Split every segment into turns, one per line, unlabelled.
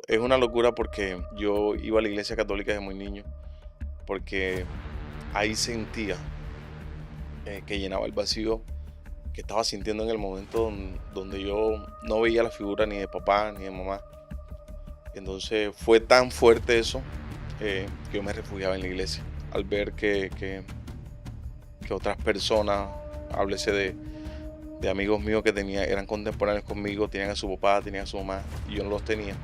es una locura porque yo iba a la iglesia católica desde muy niño, porque ahí sentía que llenaba el vacío que estaba sintiendo en el momento donde yo no veía la figura ni de papá ni de mamá. Entonces fue tan fuerte eso que yo me refugiaba en la iglesia al ver que otras personas, háblese de amigos míos que tenía, eran contemporáneos conmigo, tenían a su papá, tenían a su mamá y yo no los tenía.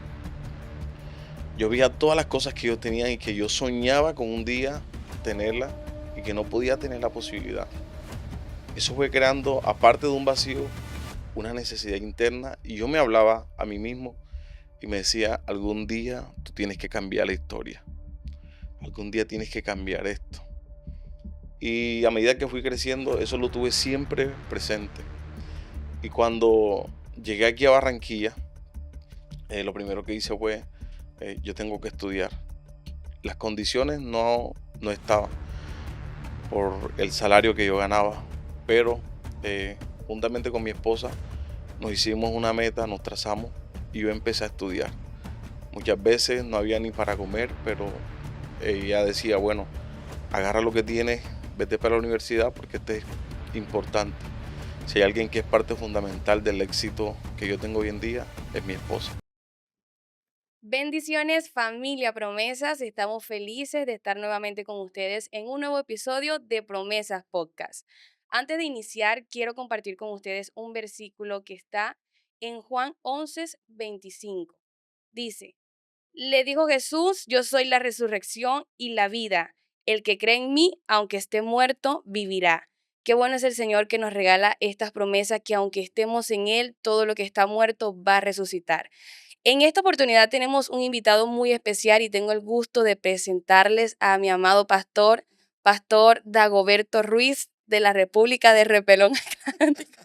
Yo veía todas las cosas que yo tenía y que yo soñaba con un día tenerla y que no podía tener la posibilidad. Eso fue creando, aparte de un vacío, una necesidad interna y yo me hablaba a mí mismo y me decía, algún día tú tienes que cambiar la historia, algún día tienes que cambiar esto. Y a medida que fui creciendo, eso lo tuve siempre presente. Y cuando llegué aquí a Barranquilla, lo primero que hice fue, yo tengo que estudiar. Las condiciones no estaban por el salario que yo ganaba, pero juntamente con mi esposa nos hicimos una meta, nos trazamos y yo empecé a estudiar. Muchas veces no había ni para comer, pero ella decía, bueno, agarra lo que tienes, vete para la universidad porque este es importante. Si hay alguien que es parte fundamental del éxito que yo tengo hoy en día, es mi esposa.
Bendiciones, familia Promesas. Estamos felices de estar nuevamente con ustedes en un nuevo episodio de Promesas Podcast. Antes de iniciar, quiero compartir con ustedes un versículo que está en Juan 11:25. Dice, le dijo Jesús, yo soy la resurrección y la vida. El que cree en mí, aunque esté muerto, vivirá. Qué bueno es el Señor que nos regala estas promesas que aunque estemos en Él, todo lo que está muerto va a resucitar. En esta oportunidad tenemos un invitado muy especial y tengo el gusto de presentarles a mi amado pastor, Pastor Dagoberto Ruiz de la República de Repelón Atlántico.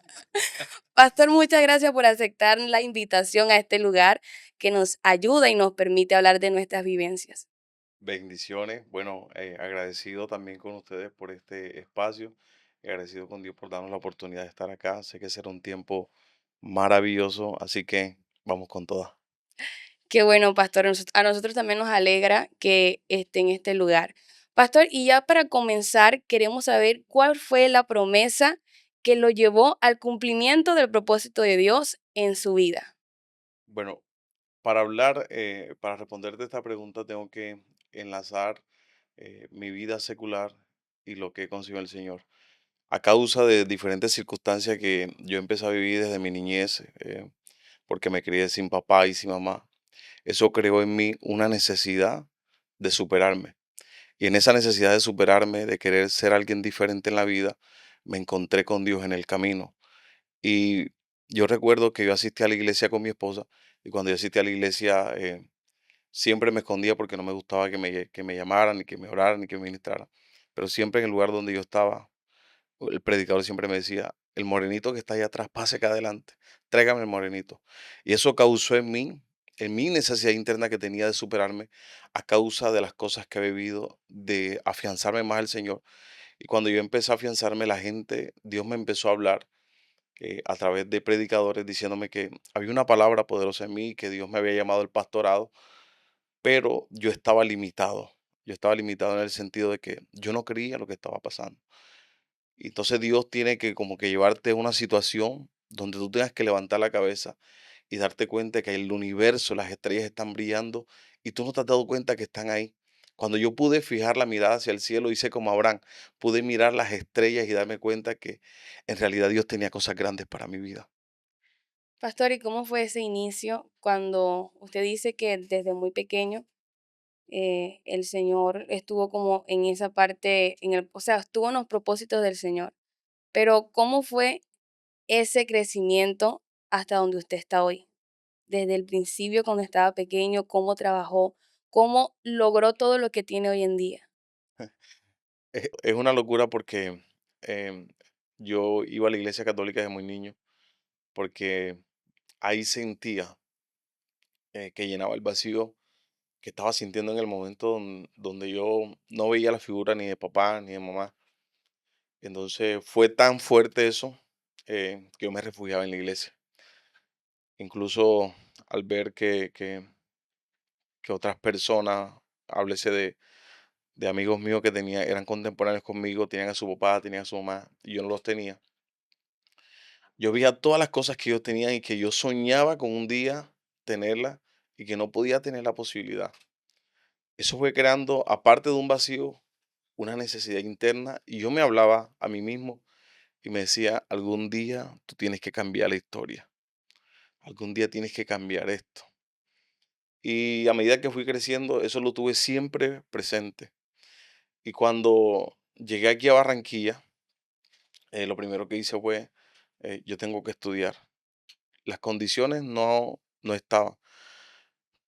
Pastor, muchas gracias por aceptar la invitación a este lugar que nos ayuda y nos permite hablar de nuestras vivencias.
Bendiciones. Bueno, agradecido también con ustedes por este espacio. Agradecido con Dios por darnos la oportunidad de estar acá. Sé que será un tiempo maravilloso, así que vamos con todas.
Qué bueno, Pastor. A nosotros también nos alegra que esté en este lugar. Pastor, y ya para comenzar, queremos saber cuál fue la promesa que lo llevó al cumplimiento del propósito de Dios en su vida.
Bueno, para hablar, para responderte esta pregunta, tengo que enlazar mi vida secular y lo que consiguió el Señor. A causa de diferentes circunstancias que yo empecé a vivir desde mi niñez, porque me crié sin papá y sin mamá, eso creó en mí una necesidad de superarme. Y en esa necesidad de superarme, de querer ser alguien diferente en la vida, me encontré con Dios en el camino. Y yo recuerdo que yo asistí a la iglesia con mi esposa y cuando yo asistí a la iglesia siempre me escondía porque no me gustaba que me llamaran, ni que me oraran, ni que me ministraran. Pero siempre en el lugar donde yo estaba, el predicador siempre me decía, el morenito que está allá atrás, pase acá adelante, tráigame el morenito. Y eso causó en mi necesidad interna que tenía de superarme a causa de las cosas que he vivido, de afianzarme más al Señor. Y cuando yo empecé a afianzarme, la gente, Dios me empezó a hablar a través de predicadores diciéndome que había una palabra poderosa en mí, que Dios me había llamado al pastorado, pero yo estaba limitado. Yo estaba limitado en el sentido de que yo no creía lo que estaba pasando. Y entonces Dios tiene que como que llevarte a una situación donde tú tengas que levantar la cabeza y darte cuenta que el universo, las estrellas están brillando y tú no te has dado cuenta que están ahí. Cuando yo pude fijar la mirada hacia el cielo, hice como Abraham, pude mirar las estrellas y darme cuenta que en realidad Dios tenía cosas grandes para mi vida.
Pastor, ¿y cómo fue ese inicio cuando usted dice que desde muy pequeño el Señor estuvo como en esa parte, o sea, estuvo en los propósitos del Señor? Pero ¿cómo fue ese crecimiento hasta donde usted está hoy? Desde el principio, cuando estaba pequeño, cómo trabajó, cómo logró todo lo que tiene hoy en día.
Es una locura porque em, yo iba a la iglesia católica desde muy niño, porque ahí sentía que llenaba el vacío que estaba sintiendo en el momento donde yo no veía la figura ni de papá ni de mamá. Entonces fue tan fuerte eso que yo me refugiaba en la iglesia. Incluso al ver que que otras personas, háblese de amigos míos que tenía, eran contemporáneos conmigo, tenían a su papá, tenían a su mamá, y yo no los tenía. Yo veía todas las cosas que ellos tenían y que yo soñaba con un día tenerlas y que no podía tener la posibilidad. Eso fue creando, aparte de un vacío, una necesidad interna y yo me hablaba a mí mismo y me decía, algún día tú tienes que cambiar la historia, algún día tienes que cambiar esto. Y a medida que fui creciendo, eso lo tuve siempre presente. Y cuando llegué aquí a Barranquilla, lo primero que hice fue, yo tengo que estudiar. Las condiciones no estaban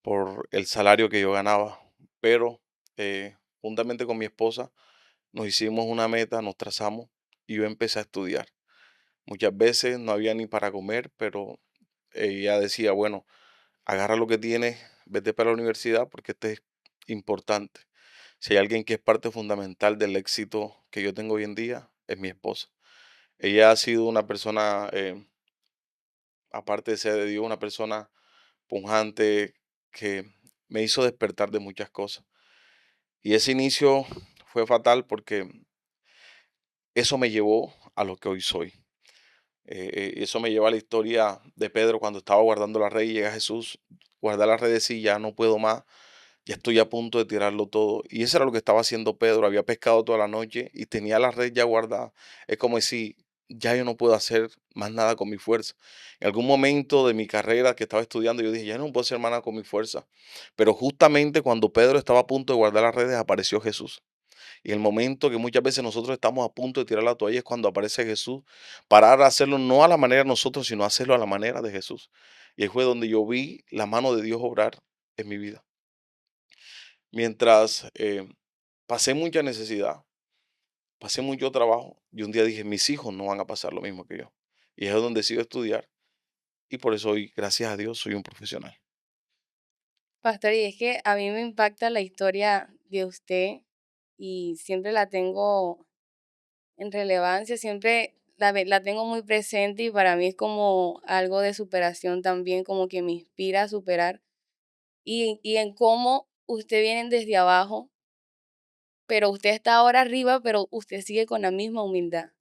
por el salario que yo ganaba, pero juntamente con mi esposa nos hicimos una meta, nos trazamos y yo empecé a estudiar. Muchas veces no había ni para comer, pero ella decía, bueno, agarra lo que tienes, vete para la universidad porque esto es importante. Si hay alguien que es parte fundamental del éxito que yo tengo hoy en día, es mi esposa. Ella ha sido una persona, aparte de ser de Dios, una persona pujante que me hizo despertar de muchas cosas. Y ese inicio fue fatal porque eso me llevó a lo que hoy soy. Eso me lleva a la historia de Pedro cuando estaba guardando la red y llega Jesús, guarda la red, y ya no puedo más, ya estoy a punto de tirarlo todo. Y eso era lo que estaba haciendo Pedro, había pescado toda la noche y tenía la red ya guardada. Es como decir, ya yo no puedo hacer más nada con mi fuerza. En algún momento de mi carrera que estaba estudiando, yo dije, ya no puedo hacer más nada con mi fuerza. Pero justamente cuando Pedro estaba a punto de guardar las redes, apareció Jesús. Y el momento que muchas veces nosotros estamos a punto de tirar la toalla es cuando aparece Jesús, para ahora hacerlo no a la manera de nosotros, sino hacerlo a la manera de Jesús. Y ahí fue donde yo vi la mano de Dios obrar en mi vida. Mientras pasé mucha necesidad, pasé mucho trabajo, y un día dije, mis hijos no van a pasar lo mismo que yo. Y es donde decido estudiar, y por eso hoy, gracias a Dios, soy un profesional.
Pastor, y es que a mí me impacta la historia de usted y siempre la tengo en relevancia, siempre la tengo muy presente y para mí es como algo de superación también, como que me inspira a superar y en cómo usted viene desde abajo, pero usted está ahora arriba, pero usted sigue con la misma humildad.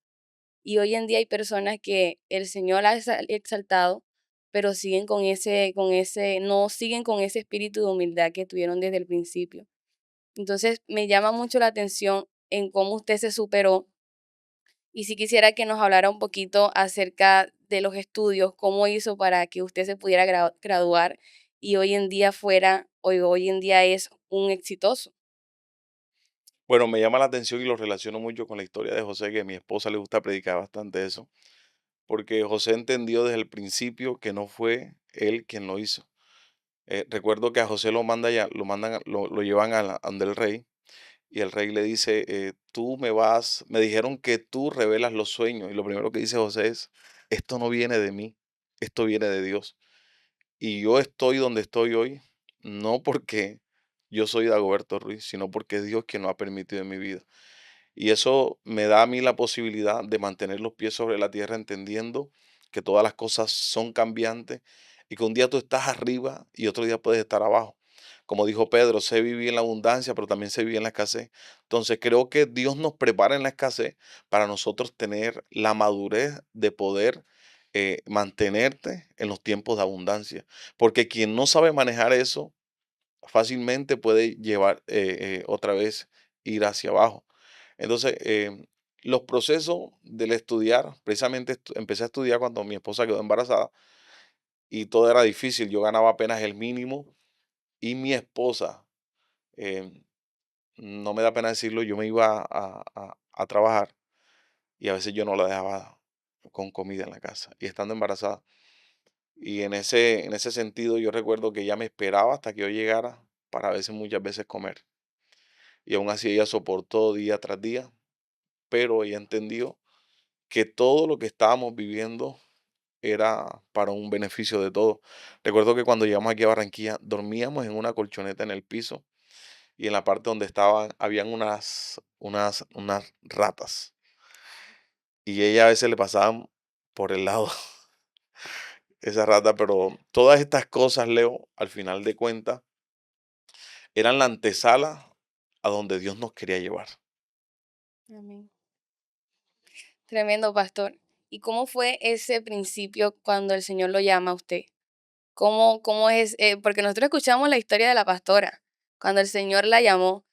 Y hoy en día hay personas que el Señor ha exaltado, pero siguen no siguen con ese espíritu de humildad que tuvieron desde el principio. Entonces me llama mucho la atención en cómo usted se superó y si quisiera que nos hablara un poquito acerca de los estudios, cómo hizo para que usted se pudiera graduar y hoy en día hoy en día es un exitoso.
Bueno, me llama la atención y lo relaciono mucho con la historia de José, que a mi esposa le gusta predicar bastante eso, porque José entendió desde el principio que no fue él quien lo hizo. Recuerdo que a José lo mandan, lo llevan a ante el rey y el rey le dice, me dijeron que tú revelas los sueños y lo primero que dice José es, esto no viene de mí, esto viene de Dios. Y yo estoy donde estoy hoy, no porque yo soy Dagoberto Ruiz, sino porque es Dios quien lo ha permitido en mi vida. Y eso me da a mí la posibilidad de mantener los pies sobre la tierra entendiendo que todas las cosas son cambiantes y que un día tú estás arriba y otro día puedes estar abajo. Como dijo Pedro, sé vivir en la abundancia, pero también sé vivir en la escasez. Entonces creo que Dios nos prepara en la escasez para nosotros tener la madurez de poder mantenerte en los tiempos de abundancia. Porque quien no sabe manejar eso fácilmente puede llevar otra vez ir hacia abajo. Entonces, los procesos del estudiar, precisamente empecé a estudiar cuando mi esposa quedó embarazada y todo era difícil. Yo ganaba apenas el mínimo y mi esposa, em, no me da pena decirlo, yo me iba a trabajar y a veces yo no la dejaba con comida en la casa y estando embarazada. Y en ese sentido yo recuerdo que ella me esperaba hasta que yo llegara para a veces, muchas veces comer. Y aún así ella soportó día tras día, pero ella entendió que todo lo que estábamos viviendo era para un beneficio de todos. Recuerdo que cuando llegamos aquí a Barranquilla dormíamos en una colchoneta en el piso y en la parte donde estaban habían unas ratas y ella a veces le pasaban por el lado esa rata, pero todas estas cosas, Leo, al final de cuentas, eran la antesala a donde Dios nos quería llevar.
Amén. Tremendo, pastor. ¿Y cómo fue ese principio cuando el Señor lo llama a usted? ¿Cómo es? Porque nosotros escuchamos la historia de la pastora, cuando el Señor la llamó,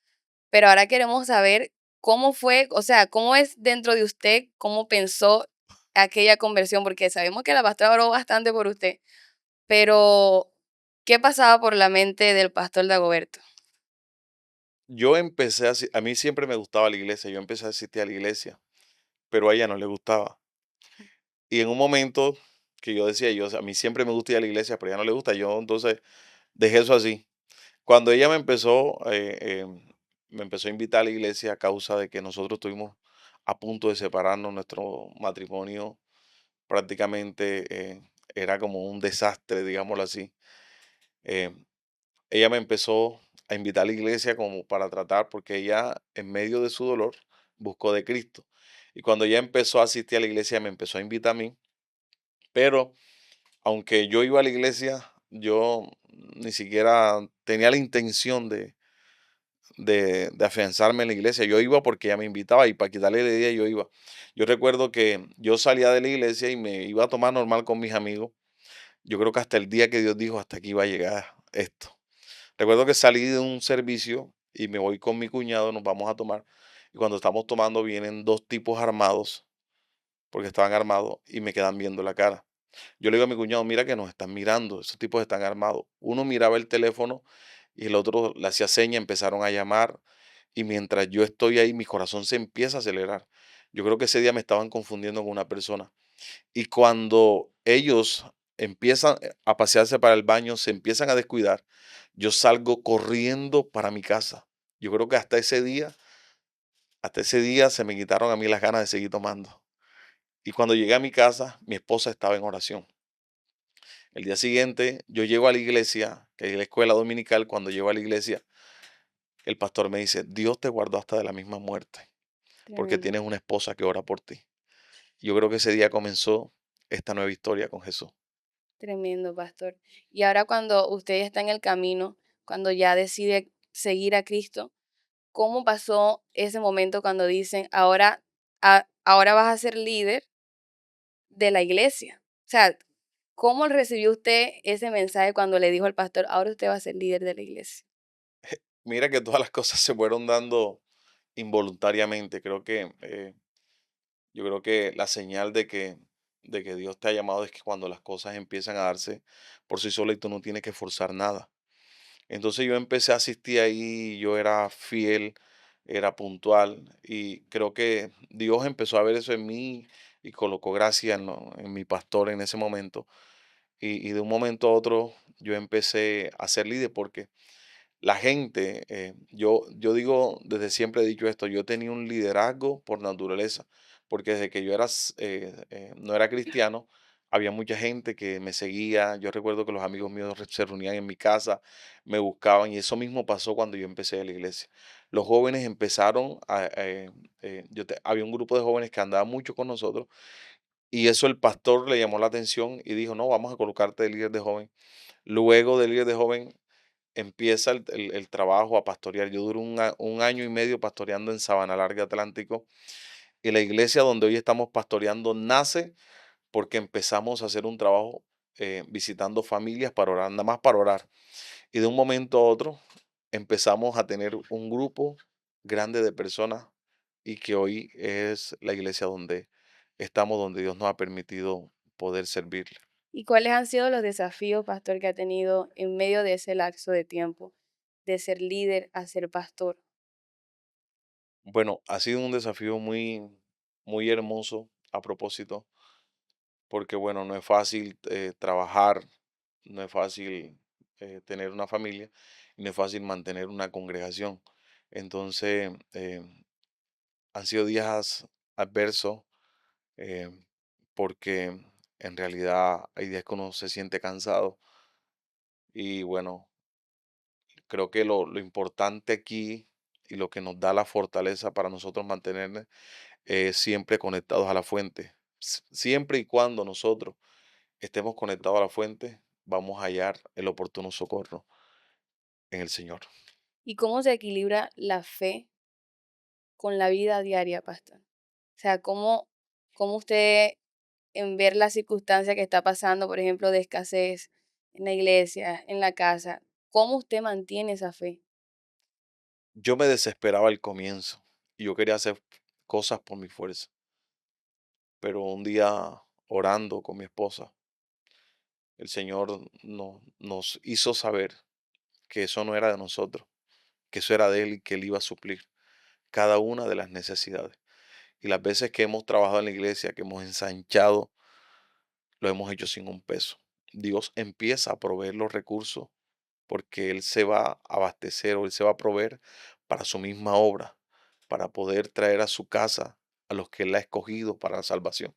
pero ahora queremos saber cómo fue, o sea, cómo es dentro de usted, cómo pensó aquella conversión, porque sabemos que la pastora oró bastante por usted, pero ¿qué pasaba por la mente del pastor Dagoberto?
Yo empecé a mí siempre me gustaba la iglesia, yo empecé a asistir a la iglesia, pero a ella no le gustaba. Y en un momento que yo decía, a mí siempre me gusta ir a la iglesia, pero a ella no le gusta, yo entonces dejé eso así. Cuando ella me empezó a invitar a la iglesia a causa de que nosotros estuvimos a punto de separarnos, nuestro matrimonio prácticamente era como un desastre, digámoslo así. Eh, Ella me empezó a invitar a la iglesia como para tratar, porque ella en medio de su dolor buscó de Cristo. Y cuando ella empezó a asistir a la iglesia, me empezó a invitar a mí, pero aunque yo iba a la iglesia, yo ni siquiera tenía la intención de afianzarme en la iglesia. Yo iba porque ella me invitaba y para quitarle la idea yo iba. Yo recuerdo que yo salía de la iglesia y me iba a tomar normal con mis amigos. Yo creo que hasta el día que Dios dijo, hasta aquí va a llegar esto. Recuerdo que salí de un servicio y me voy con mi cuñado, nos vamos a tomar. Y cuando estamos tomando vienen dos tipos armados, porque estaban armados, y me quedan viendo la cara. Yo le digo a mi cuñado, mira que nos están mirando, esos tipos están armados. Uno miraba el teléfono y el otro le hacía seña, empezaron a llamar. Y mientras yo estoy ahí, mi corazón se empieza a acelerar. Yo creo que ese día me estaban confundiendo con una persona. Y cuando ellos empiezan a pasearse para el baño, se empiezan a descuidar, yo salgo corriendo para mi casa. Yo creo que hasta ese día se me quitaron a mí las ganas de seguir tomando. Y cuando llegué a mi casa, mi esposa estaba en oración. El día siguiente, yo llego a la iglesia, que es la escuela dominical. Cuando llego a la iglesia, el pastor me dice, Dios te guardó hasta de la misma muerte, porque
Tremendo.
tienes una esposa que ora por ti. Yo creo que ese día comenzó esta nueva historia con Jesús.
Tremendo, pastor. Y ahora cuando usted está en el camino, cuando ya decide seguir a Cristo, ¿cómo pasó ese momento cuando dicen, ahora, ahora vas a ser líder de la iglesia? O sea, ¿cómo recibió usted ese mensaje cuando le dijo al pastor, ahora usted va a ser líder de la iglesia?
Mira que todas las cosas se fueron dando involuntariamente. Yo creo que la señal de que Dios te ha llamado es que cuando las cosas empiezan a darse por sí solas y tú no tienes que forzar nada. Entonces yo empecé a asistir ahí, yo era fiel, era puntual y creo que Dios empezó a ver eso en mí y colocó gracia en mi pastor en ese momento. Y de un momento a otro yo empecé a ser líder porque la gente, yo digo, desde siempre he dicho esto, yo tenía un liderazgo por naturaleza, porque desde que yo no era cristiano, había mucha gente que me seguía. Yo recuerdo que los amigos míos se reunían en mi casa, me buscaban, y eso mismo pasó cuando yo empecé a la iglesia. Los jóvenes empezaron había un grupo de jóvenes que andaba mucho con nosotros, y eso el pastor le llamó la atención y dijo, no, vamos a colocarte de líder de joven. Luego de líder de joven empieza el trabajo a pastorear. Yo duré un año y medio pastoreando en Sabana Larga Atlántico, y la iglesia donde hoy estamos pastoreando nace porque empezamos a hacer un trabajo visitando familias para orar, nada más para orar. Y de un momento a otro empezamos a tener un grupo grande de personas, y que hoy es la iglesia donde estamos, donde Dios nos ha permitido poder servirle.
¿Y cuáles han sido los desafíos, pastor, que ha tenido en medio de ese lapso de tiempo de ser líder a ser pastor?
Bueno, ha sido un desafío muy hermoso a propósito, porque bueno, no es fácil trabajar, no es fácil tener una familia, y no es fácil mantener una congregación. Entonces, han sido días adversos, eh, porque en realidad hay días que uno se siente cansado. Y bueno, creo que lo importante aquí y lo que nos da la fortaleza para nosotros mantenernos siempre conectados a la fuente. Siempre y cuando nosotros estemos conectados a la fuente, vamos a hallar el oportuno socorro en el Señor.
¿Y cómo se equilibra la fe con la vida diaria, pastor? O sea, ¿cómo usted en ver la circunstancia que está pasando, por ejemplo, de escasez en la iglesia, en la casa, cómo usted mantiene esa fe?
Yo me desesperaba al comienzo y yo quería hacer cosas por mi fuerza, pero un día orando con mi esposa, el Señor nos hizo saber que eso no era de nosotros, que eso era de Él y que Él iba a suplir cada una de las necesidades. Y las veces que hemos trabajado en la iglesia, que hemos ensanchado, lo hemos hecho sin un peso. Dios empieza a proveer los recursos porque Él se va a abastecer o Él se va a proveer para su misma obra, para poder traer a su casa a los que Él ha escogido para la salvación.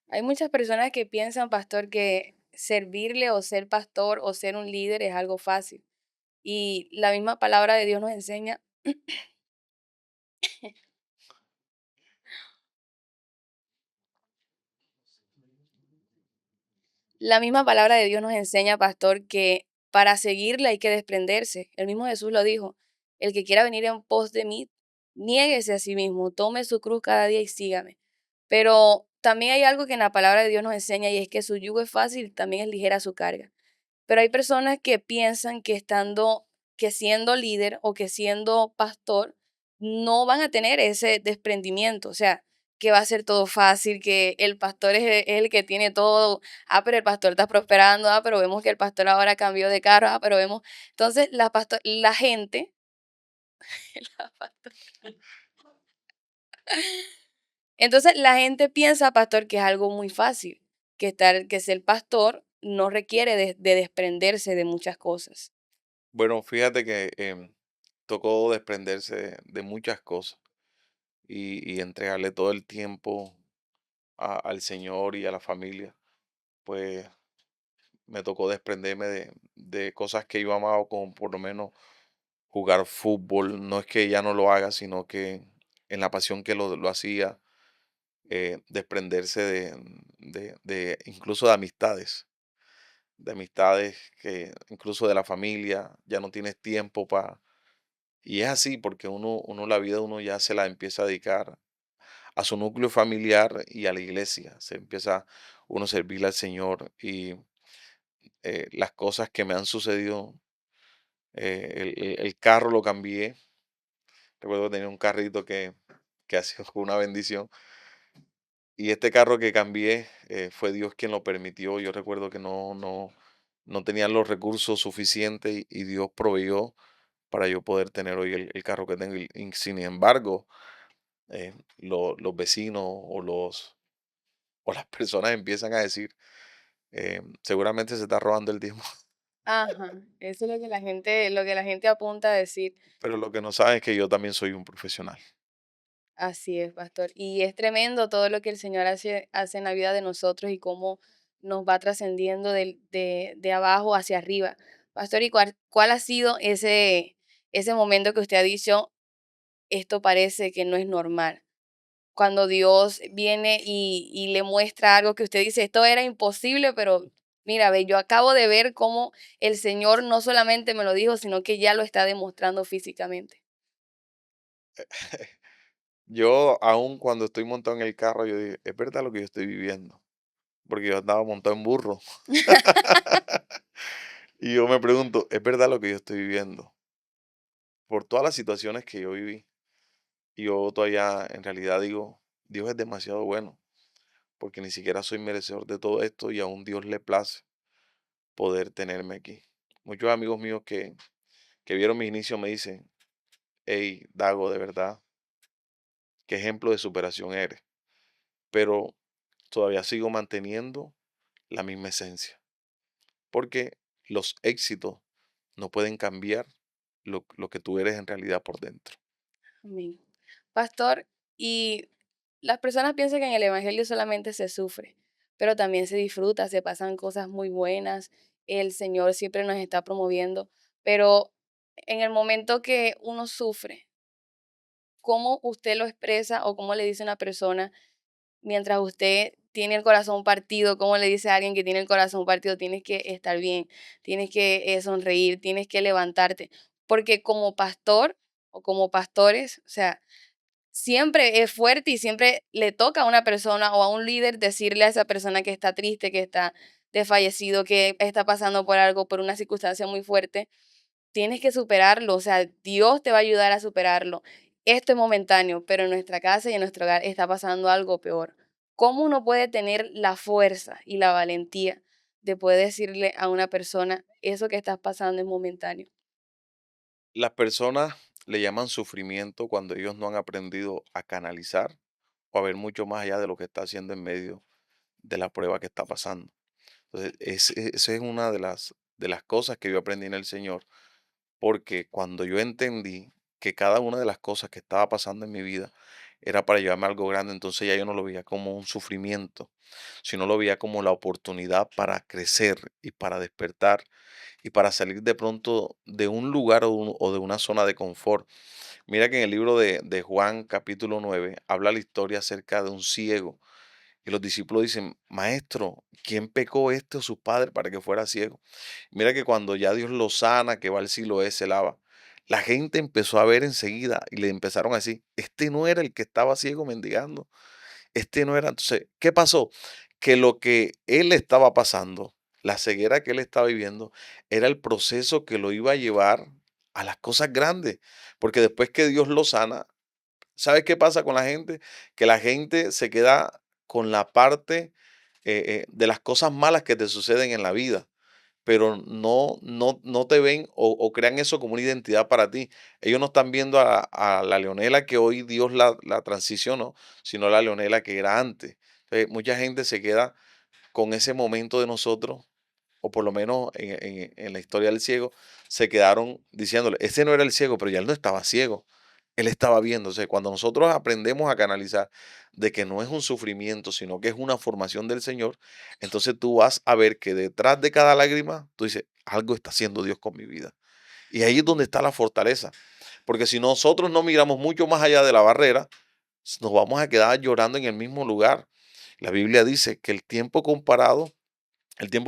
Hay muchas personas que piensan, pastor, que servirle o ser pastor o ser un líder es algo fácil. Y la misma palabra de Dios nos enseña, la misma palabra de Dios nos enseña, pastor, que para seguirle hay que desprenderse. El mismo Jesús lo dijo, el que quiera venir en pos de mí, niéguese a sí mismo, tome su cruz cada día y sígame. Pero también hay algo que en la palabra de Dios nos enseña y es que su yugo es fácil, también es ligera su carga. Pero hay personas que piensan que que siendo líder o que siendo pastor, no van a tener ese desprendimiento, o sea, que va a ser todo fácil, que el pastor es el que tiene todo, pero el pastor está prosperando, pero vemos que el pastor ahora cambió de carro, pero vemos, entonces la gente, la pastor- entonces la gente piensa, pastor, que es algo muy fácil, que ser pastor no requiere de desprenderse de muchas cosas.
Bueno, fíjate que tocó desprenderse de muchas cosas y entregarle todo el tiempo al Señor y a la familia. Pues me tocó desprenderme de cosas que yo amaba, como por lo menos jugar fútbol. No es que ya no lo haga, sino que en la pasión que lo hacía, desprenderse incluso de amistades que incluso de la familia, ya no tienes tiempo para... Y es así porque uno la vida uno ya se la empieza a dedicar a su núcleo familiar y a la iglesia. Se empieza uno a servirle al Señor y las cosas que me han sucedido, el carro lo cambié. Recuerdo que tenía un carrito que ha sido una bendición. Y este carro que cambié, fue Dios quien lo permitió. Yo recuerdo que no tenía los recursos suficientes y Dios proveyó para yo poder tener hoy el carro que tengo. Y sin embargo, los vecinos o las personas empiezan a decir, seguramente se está robando el tiempo,
Ajá, eso es lo que la gente apunta a decir.
pero lo que no saben es que yo también soy un profesional.
Así es, pastor. Y es tremendo todo lo que el Señor hace en la vida de nosotros y cómo nos va trascendiendo de abajo hacia arriba. Pastor, ¿y cuál ha sido ese momento que usted ha dicho, esto parece que no es normal? Cuando Dios viene y le muestra algo que usted dice, esto era imposible, pero mira, ve, yo acabo de ver cómo el Señor no solamente me lo dijo, sino que ya lo está demostrando físicamente.
Yo, aún cuando estoy montado en el carro, yo digo, es verdad lo que yo estoy viviendo, porque yo andaba montado en burro. Y yo me pregunto, ¿es verdad lo que yo estoy viviendo? Por todas las situaciones que yo viví. Y yo todavía en realidad digo, Dios es demasiado bueno, porque ni siquiera soy merecedor de todo esto y aún Dios le place poder tenerme aquí. Muchos amigos míos que vieron mi inicio me dicen, hey, Dago, de verdad, qué ejemplo de superación eres. Pero todavía sigo manteniendo la misma esencia, porque los éxitos no pueden cambiar lo que tú eres en realidad por dentro.
Amén. Pastor, y las personas piensan que en el Evangelio solamente se sufre, pero también se disfruta, se pasan cosas muy buenas, el Señor siempre nos está promoviendo, pero en el momento que uno sufre, ¿cómo usted lo expresa o cómo le dice a una persona mientras usted tiene el corazón partido? ¿Cómo le dice a alguien que tiene el corazón partido? Tienes que estar bien, tienes que sonreír, tienes que levantarte. porque como pastor o como pastores, o sea, siempre es fuerte y siempre le toca a una persona o a un líder decirle a esa persona que está triste, que está desfallecido, que está pasando por algo, por una circunstancia muy fuerte, tienes que superarlo, o sea, Dios te va a ayudar a superarlo. Esto es momentáneo, pero en nuestra casa y en nuestro hogar está pasando algo peor. ¿Cómo uno puede tener la fuerza y la valentía de poder decirle a una persona eso que estás pasando es momentáneo?
Las personas le llaman sufrimiento cuando ellos no han aprendido a canalizar o a ver mucho más allá de lo que está haciendo en medio de la prueba que está pasando. Entonces, esa es una de las cosas que yo aprendí en el Señor, porque cuando yo entendí que cada una de las cosas que estaba pasando en mi vida era para llevarme a algo grande, entonces ya yo no lo veía como un sufrimiento, sino lo veía como la oportunidad para crecer y para despertar y para salir de pronto de un lugar o de una zona de confort. Mira que en el libro de Juan capítulo 9 habla la historia acerca de un ciego y los discípulos dicen, maestro, ¿quién pecó este o sus padres para que fuera ciego? Mira que cuando ya Dios lo sana, que va al Siloé, se lava, la gente empezó a ver enseguida y le empezaron a decir, este no era el que estaba ciego mendigando, este no era. Entonces, ¿qué pasó? Que lo que él estaba pasando, la ceguera que él estaba viviendo, era el proceso que lo iba a llevar a las cosas grandes, porque después que Dios lo sana, ¿sabes qué pasa con la gente? Que la gente se queda con la parte de las cosas malas que te suceden en la vida, pero no te ven o crean eso como una identidad para ti. Ellos no están viendo a la Leonela que hoy Dios la transicionó, sino la Leonela que era antes. Entonces, mucha gente se queda con ese momento de nosotros, o por lo menos en la historia del ciego, se quedaron diciéndole, ese no era el ciego, pero ya él no estaba ciego, él estaba viendo. O sea, cuando nosotros aprendemos a canalizar de que no es un sufrimiento, sino que es una formación del Señor, entonces tú vas a ver que detrás de cada lágrima, tú dices, algo está haciendo Dios con mi vida. Y ahí es donde está la fortaleza. Porque si nosotros no miramos mucho más allá de la barrera, nos vamos a quedar llorando en el mismo lugar. La Biblia dice que el tiempo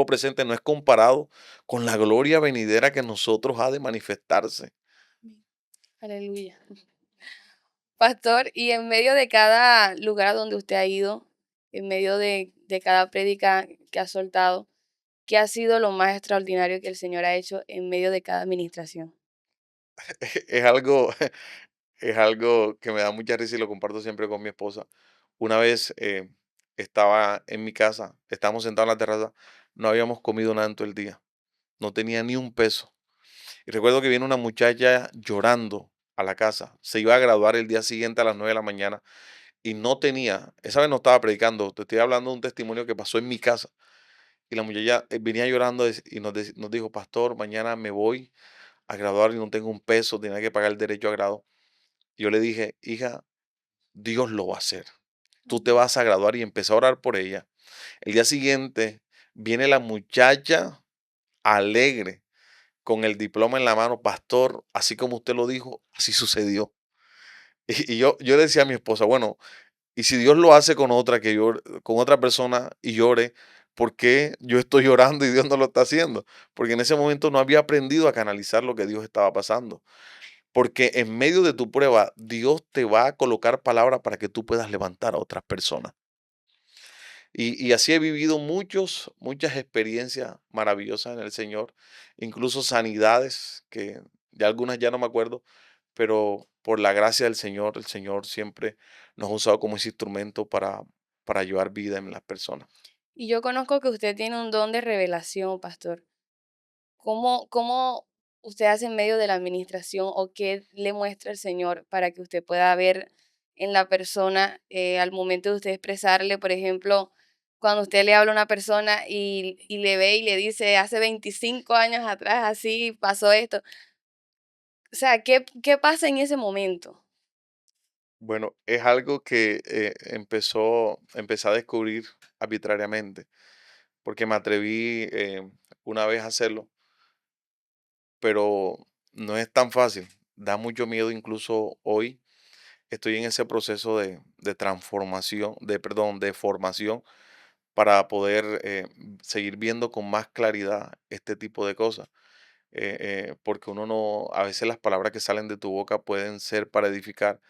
presente no es comparado con la gloria venidera que nosotros ha de manifestarse.
Aleluya. Pastor, y en medio de cada lugar a donde usted ha ido, en medio de cada prédica que ha soltado, ¿qué ha sido lo más extraordinario que el Señor ha hecho en medio de cada administración?
Es algo, es algo que me da mucha risa y lo comparto siempre con mi esposa. Una vez estaba en mi casa, estábamos sentados en la terraza, no habíamos comido nada en todo el día, no tenía ni un peso. Y recuerdo que viene una muchacha llorando a la casa, se iba a graduar el día siguiente a las 9 de la mañana y no tenía, esa vez no estaba predicando, te estoy hablando de un testimonio que pasó en mi casa. Y la muchacha venía llorando y nos dijo, pastor, mañana me voy a graduar y no tengo un peso, tenía que pagar el derecho a grado. Y yo le dije, hija, Dios lo va a hacer. Tú te
Amén.
vas a graduar y empecé a orar por ella. El día siguiente viene la muchacha alegre con el diploma en la mano, pastor, así como usted lo dijo, así sucedió. Y yo le decía a mi esposa, bueno, y si Dios lo hace con otra con otra persona y llore, ¿por qué yo estoy llorando y Dios no lo está haciendo? Porque en ese momento no había aprendido a canalizar lo que Dios estaba pasando. Porque en medio de tu prueba, Dios te va a colocar palabras para que tú puedas levantar a otras personas. Y así he vivido muchas experiencias maravillosas en el Señor, incluso sanidades que de algunas ya no me acuerdo, pero por la gracia del Señor, el Señor siempre nos ha usado como ese instrumento para llevar vida en las personas.
Y yo conozco que usted tiene un don de revelación, pastor. ¿Cómo usted hace en medio de la administración o qué le muestra el Señor para que usted pueda ver en la persona al momento de usted expresarle, por ejemplo, cuando usted le habla a una persona y le ve y le dice, hace 25 años atrás así pasó esto? O sea, ¿qué pasa en ese momento?
Bueno, es algo que empecé a descubrir arbitrariamente, porque me atreví una vez a hacerlo, pero no es tan fácil. Da mucho miedo incluso hoy. Estoy en ese proceso de transformación, perdón, de formación para poder seguir viendo con más claridad este tipo de cosas. porque uno no, a veces las palabras que salen de tu boca pueden ser para edificar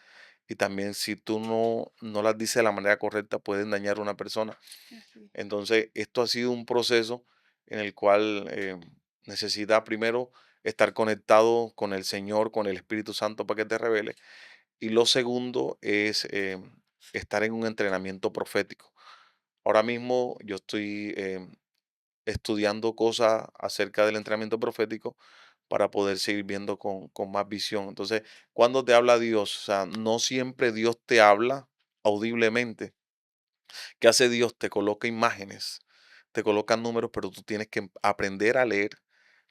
y también si tú no las dices de la manera correcta pueden dañar a una persona.
Así es.
Entonces, esto ha sido un proceso en el cual necesita primero estar conectado con el Señor, con el Espíritu Santo para que te revele. Y lo segundo es estar en un entrenamiento profético. Ahora mismo yo estoy estudiando cosas acerca del entrenamiento profético para poder seguir viendo con más visión. Entonces, cuando te habla Dios, o sea, no siempre Dios te habla audiblemente. ¿Qué hace Dios? Te coloca imágenes, te coloca números, pero tú tienes que aprender a leer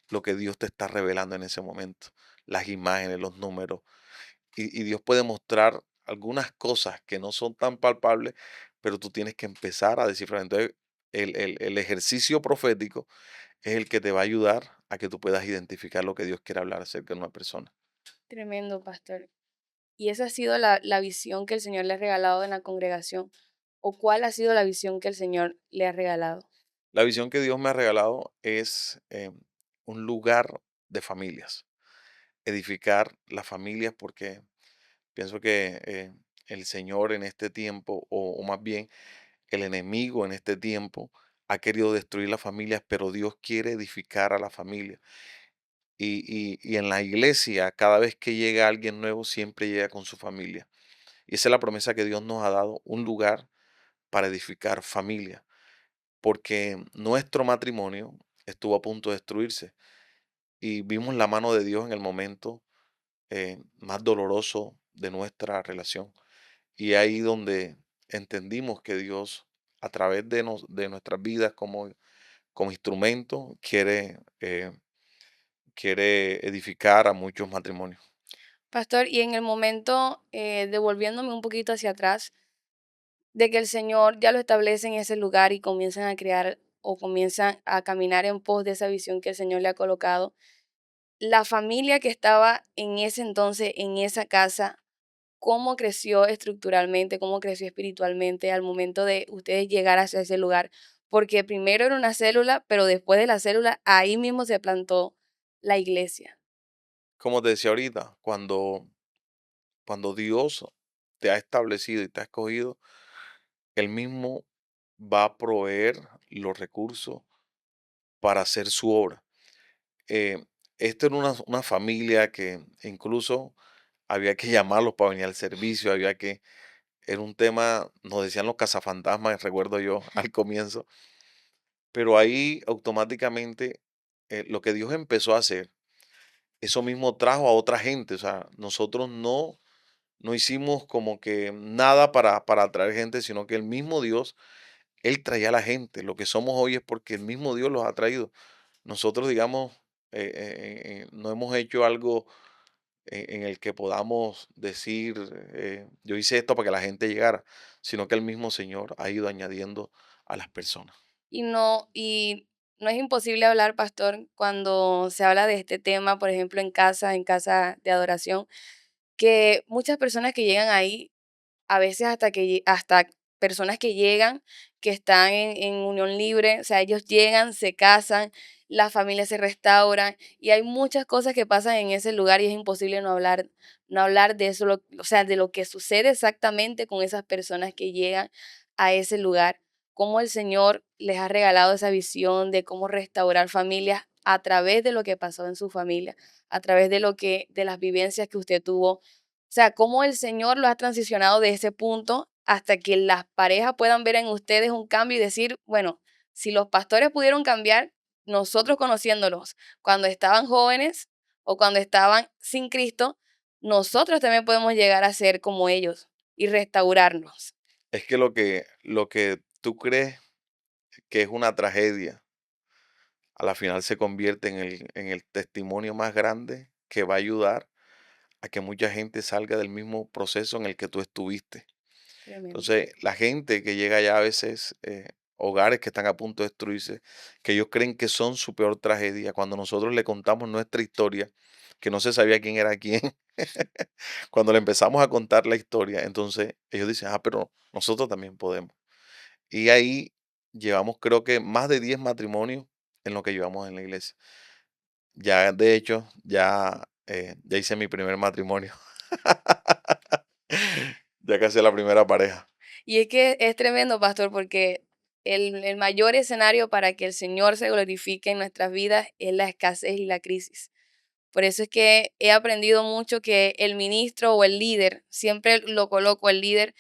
lo que Dios te está revelando en ese momento. Las imágenes, los números. Y Dios puede mostrar algunas cosas que no son tan palpables, pero tú tienes que empezar a descifrar. Entonces, el ejercicio profético es el que te va a ayudar a que tú puedas identificar lo que Dios quiere hablar acerca de una persona.
Tremendo, pastor. ¿Y esa ha sido la visión que el Señor le ha regalado en la congregación? ¿O cuál ha sido la visión que el Señor le ha regalado?
La visión que Dios me ha regalado es un lugar de familias, edificar las familias porque pienso que el Señor en este tiempo, o más bien el enemigo en este tiempo, ha querido destruir las familias, pero Dios quiere edificar a la familia. Y en la iglesia, cada vez que llega alguien nuevo, siempre llega con su familia. Y esa es la promesa que Dios nos ha dado, un lugar para edificar familia, porque nuestro matrimonio estuvo a punto de destruirse y vimos la mano de Dios en el momento más doloroso de nuestra relación. Y ahí donde entendimos que Dios, a través de nuestras vidas como instrumento, quiere edificar a muchos matrimonios.
Pastor, y en el momento, devolviéndome un poquito hacia atrás, de que el Señor ya lo establece en ese lugar y comienzan a crear o comienzan a caminar en pos de esa visión que el Señor le ha colocado, la familia que estaba en ese entonces en esa casa, ¿cómo creció estructuralmente, cómo creció espiritualmente al momento de ustedes llegar hacia ese lugar? Porque primero era una célula, pero después de la célula, ahí mismo se plantó la iglesia.
Como te decía ahorita, cuando Dios te ha establecido y te ha escogido, Él mismo va a proveer los recursos para hacer su obra. Eh, Esto era una familia que incluso había que llamarlos para venir al servicio, era un tema, nos decían los cazafantasmas, recuerdo yo al comienzo, pero ahí automáticamente lo que Dios empezó a hacer, eso mismo trajo a otra gente, o sea, nosotros no hicimos como que nada para atraer gente, sino que el mismo Dios, Él traía a la gente. Lo que somos hoy es porque el mismo Dios los ha traído. Nosotros, digamos, no hemos hecho algo en el que podamos decir, yo hice esto para que la gente llegara, sino que el mismo Señor ha ido añadiendo a las personas.
Y no es imposible hablar, pastor, cuando se habla de este tema, por ejemplo, en casa de adoración, que muchas personas que llegan ahí a veces hasta personas que llegan, que están en unión libre, o sea, ellos llegan, se casan, las familias se restauran y hay muchas cosas que pasan en ese lugar y es imposible no hablar de eso, o sea, de lo que sucede exactamente con esas personas que llegan a ese lugar, cómo el Señor les ha regalado esa visión de cómo restaurar familias a través de lo que pasó en su familia, a través de las vivencias que usted tuvo, o sea, cómo el Señor lo ha transicionado de ese punto hasta que las parejas puedan ver en ustedes un cambio y decir, bueno, si los pastores pudieron cambiar, nosotros conociéndolos cuando estaban jóvenes o cuando estaban sin Cristo, nosotros también podemos llegar a ser como ellos y restaurarnos.
Es que lo que tú crees que es una tragedia, a la final se convierte en el testimonio más grande que va a ayudar a que mucha gente salga del mismo proceso en el que tú estuviste.
Tremendo.
Entonces, la gente que llega allá a veces, hogares que están a punto de destruirse, que ellos creen que son su peor tragedia, cuando nosotros le contamos nuestra historia, que no se sabía quién era quién, cuando le empezamos a contar la historia, entonces ellos dicen, pero nosotros también podemos. Y ahí llevamos creo que más de 10 matrimonios en lo que llevamos en la iglesia. Ya, de hecho, ya hice mi primer matrimonio. Ya casé la primera pareja.
Y es que es tremendo, pastor, porque el mayor escenario para que el Señor se glorifique en nuestras vidas es la escasez y la crisis. Por eso es que he aprendido mucho que el ministro o el líder, siempre lo coloco el líder,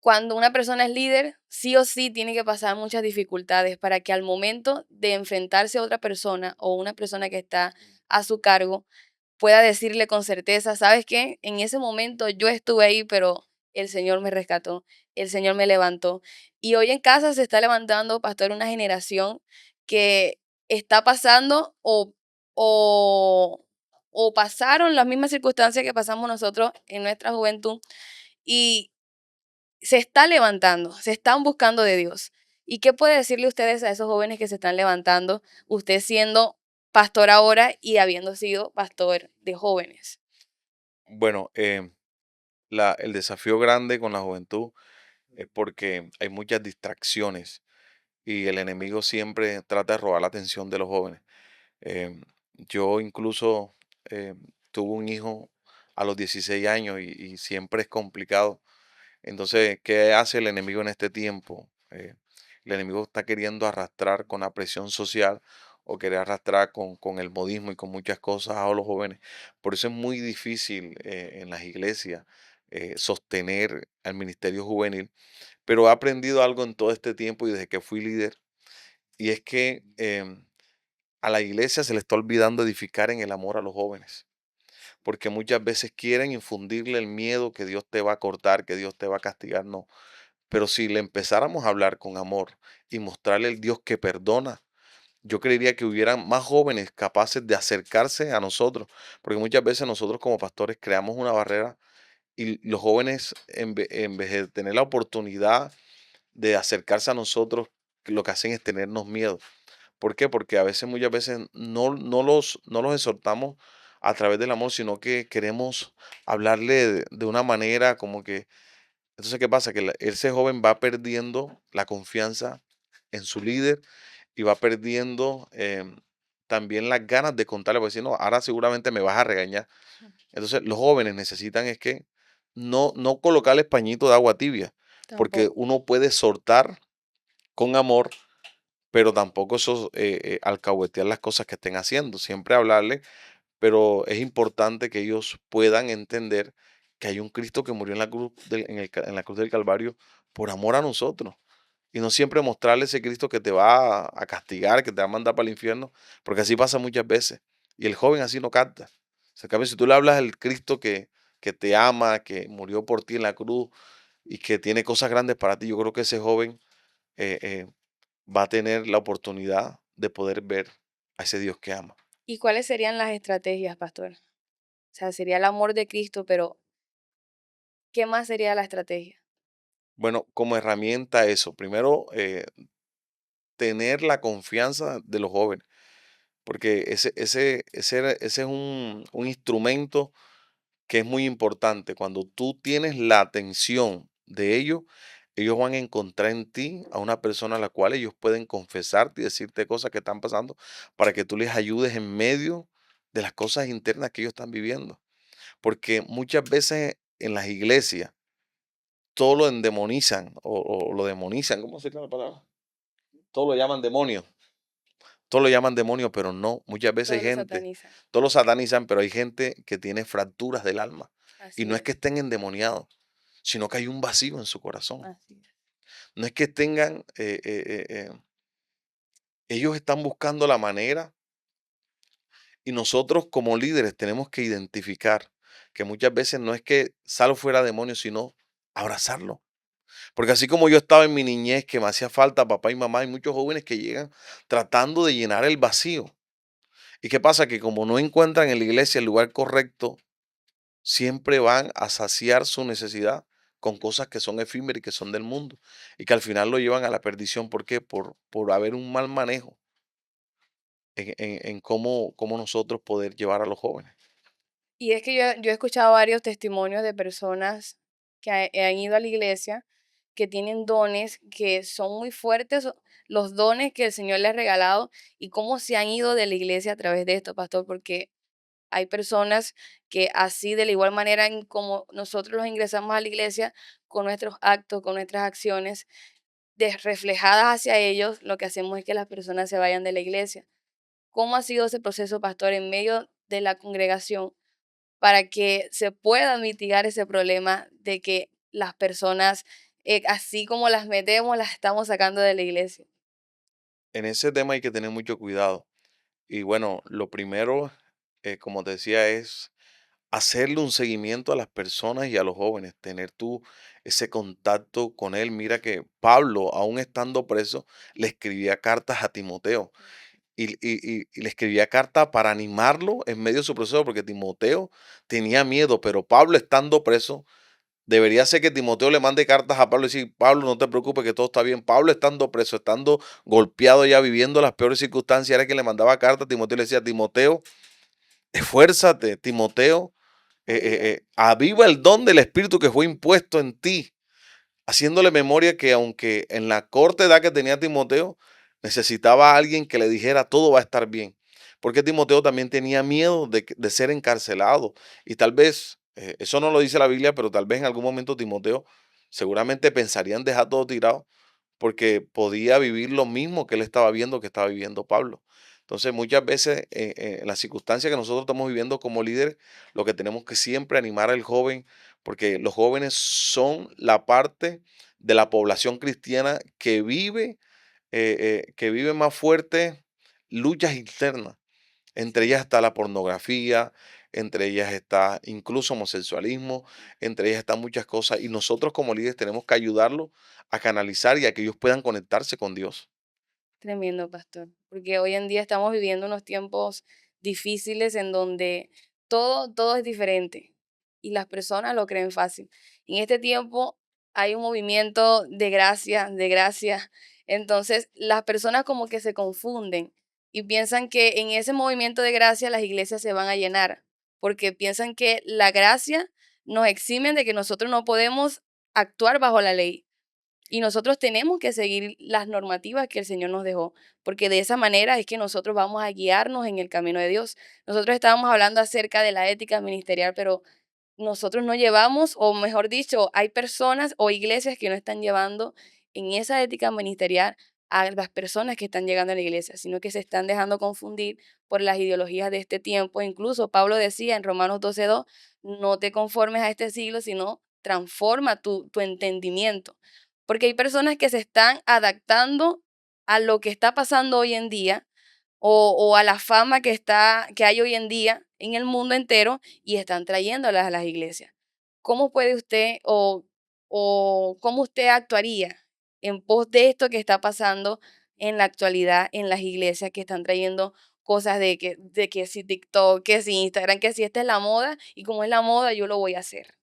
cuando una persona es líder, sí o sí tiene que pasar muchas dificultades para que al momento de enfrentarse a otra persona o una persona que está a su cargo, pueda decirle con certeza, ¿sabes qué? En ese momento yo estuve ahí, pero el Señor me rescató, el Señor me levantó. Y hoy en casa se está levantando, pastor, una generación que está pasando o, o pasaron las mismas circunstancias que pasamos nosotros en nuestra juventud y se está levantando, se están buscando de Dios. ¿Y qué puede decirle ustedes a esos jóvenes que se están levantando, usted siendo pastor ahora y habiendo sido pastor de jóvenes?
Bueno, el desafío grande con la juventud es porque hay muchas distracciones y el enemigo siempre trata de robar la atención de los jóvenes. Em, yo incluso tuve un hijo a los 16 años y siempre es complicado. Entonces, ¿qué hace el enemigo en este tiempo? El enemigo está queriendo arrastrar con la presión social o querer arrastrar con el modismo y con muchas cosas a los jóvenes. Por eso es muy difícil en las iglesias sostener al ministerio juvenil. Pero he aprendido algo en todo este tiempo y desde que fui líder, y es que a la iglesia se le está olvidando edificar en el amor a los jóvenes, porque muchas veces quieren infundirle el miedo que Dios te va a cortar, que Dios te va a castigar. No, pero si le empezáramos a hablar con amor y mostrarle el Dios que perdona, yo creería que hubieran más jóvenes capaces de acercarse a nosotros, porque muchas veces nosotros como pastores creamos una barrera y los jóvenes en vez de tener la oportunidad de acercarse a nosotros, lo que hacen es tenernos miedo. ¿Por qué? Porque a veces, muchas veces no los exhortamos a través del amor, sino que queremos hablarle de una manera como que entonces, ¿qué pasa? Que ese joven va perdiendo la confianza en su líder y va perdiendo también las ganas de contarle, porque si no, ahora seguramente me vas a regañar. Entonces, los jóvenes necesitan es que no colocarles pañito de agua tibia, porque
Tampoco.
uno puede soltar con amor, pero tampoco eso alcahuetear las cosas que estén haciendo. Siempre hablarle, pero es importante que ellos puedan entender que hay un Cristo que murió en la cruz en la cruz del Calvario por amor a nosotros. Y no siempre mostrarle ese Cristo que te va a castigar, que te va a mandar para el infierno, porque así pasa muchas veces. Y el joven así no capta. O sea, en cambio, si tú le hablas al Cristo que te ama, que murió por ti en la cruz y que tiene cosas grandes para ti, yo creo que ese joven eh, eh, va a tener la oportunidad de poder ver a ese Dios que ama.
¿Y cuáles serían las estrategias, pastor? O sea, sería el amor de Cristo, pero ¿qué más sería la estrategia?
Bueno, como herramienta eso, primero tener la confianza de los jóvenes, porque ese es un instrumento que es muy importante. Cuando tú tienes la atención de ellos, ellos van a encontrar en ti a una persona a la cual ellos pueden confesarte y decirte cosas que están pasando para que tú les ayudes en medio de las cosas internas que ellos están viviendo. Porque muchas veces en las iglesias todo lo endemonizan o lo demonizan, ¿cómo se llama la palabra? Todo lo llaman demonio, todo lo llaman demonio, pero no, muchas veces hay
Todo lo
gente,
sataniza.
todo lo satanizan, pero hay gente que tiene fracturas del alma. Y
Así
no es que
es,
estén endemoniados, sino que hay un vacío en su corazón.
así es.
No es que tengan, ellos están buscando la manera y nosotros como líderes tenemos que identificar que muchas veces no es que salgo fuera demonio, sino abrazarlo. Porque así como yo estaba en mi niñez, que me hacía falta papá y mamá, hay muchos jóvenes que llegan tratando de llenar el vacío. ¿Y qué pasa? Que como no encuentran en la iglesia el lugar correcto, siempre van a saciar su necesidad con cosas que son efímeras y que son del mundo. Y que al final lo llevan a la perdición. ¿Por qué? Por haber un mal manejo en cómo nosotros poder llevar a los jóvenes.
Y es que yo he escuchado varios testimonios de personas que han ido a la iglesia que tienen dones que son muy fuertes, los dones que el Señor les ha regalado y cómo se han ido de la iglesia a través de esto, pastor, porque hay personas que así de la igual manera en como nosotros los ingresamos a la iglesia con nuestros actos, con nuestras acciones reflejadas hacia ellos, lo que hacemos es que las personas se vayan de la iglesia. ¿Cómo ha sido ese proceso, pastor, en medio de la congregación para que se pueda mitigar ese problema de que las personas, así como las metemos, las estamos sacando de la iglesia?
En ese tema hay que tener mucho cuidado. Y bueno, lo primero, como te decía, es hacerle un seguimiento a las personas y a los jóvenes, tener tú ese contacto con él. Mira que Pablo, aún estando preso, le escribía cartas a Timoteo y le escribía cartas para animarlo en medio de su proceso, porque Timoteo tenía miedo, pero Pablo estando preso, debería ser que Timoteo le mande cartas a Pablo y decir, Pablo, no te preocupes, que todo está bien. Pablo estando preso, estando golpeado ya, viviendo las peores circunstancias, era que le mandaba cartas a Timoteo y le decía, Timoteo, esfuérzate, Timoteo, aviva el don del Espíritu que fue impuesto en ti, haciéndole memoria que aunque en la corta edad que tenía Timoteo, necesitaba a alguien que le dijera todo va a estar bien. Porque Timoteo también tenía miedo de ser encarcelado. Y tal vez, eso no lo dice la Biblia, pero tal vez en algún momento Timoteo seguramente pensaría en dejar todo tirado porque podía vivir lo mismo que él estaba viendo que estaba viviendo Pablo. Entonces, muchas veces en las circunstancias que nosotros estamos viviendo como líderes, lo que tenemos que siempre animar al joven, porque los jóvenes son la parte de la población cristiana que vive más fuerte luchas internas. Entre ellas está la pornografía, entre ellas está incluso homosexualismo, entre ellas están muchas cosas. Y nosotros como líderes tenemos que ayudarlos a canalizar y a que ellos puedan conectarse con Dios.
Tremendo, pastor, porque hoy en día estamos viviendo unos tiempos difíciles en donde todo es diferente y las personas lo creen fácil. En este tiempo hay un movimiento de gracia, de gracia. Entonces las personas como que se confunden y piensan que en ese movimiento de gracia las iglesias se van a llenar, porque piensan que la gracia nos eximen de que nosotros no podemos actuar bajo la ley y nosotros tenemos que seguir las normativas que el Señor nos dejó, porque de esa manera es que nosotros vamos a guiarnos en el camino de Dios. Nosotros estábamos hablando acerca de la ética ministerial, pero nosotros no llevamos, o mejor dicho, hay personas o iglesias que no están llevando en esa ética ministerial a las personas que están llegando a la iglesia, sino que se están dejando confundir por las ideologías de este tiempo. Incluso Pablo decía en Romanos 12:2, no te conformes a este siglo, sino transforma tu entendimiento. Porque hay personas que se están adaptando a lo que está pasando hoy en día o a la fama que hay hoy en día en el mundo entero y están trayéndolas a las iglesias. ¿Cómo puede usted o cómo usted actuaría en pos de esto que está pasando en la actualidad en las iglesias que están trayendo cosas de que si TikTok, que si Instagram, que si esta es la moda y como es la moda yo lo voy a hacer?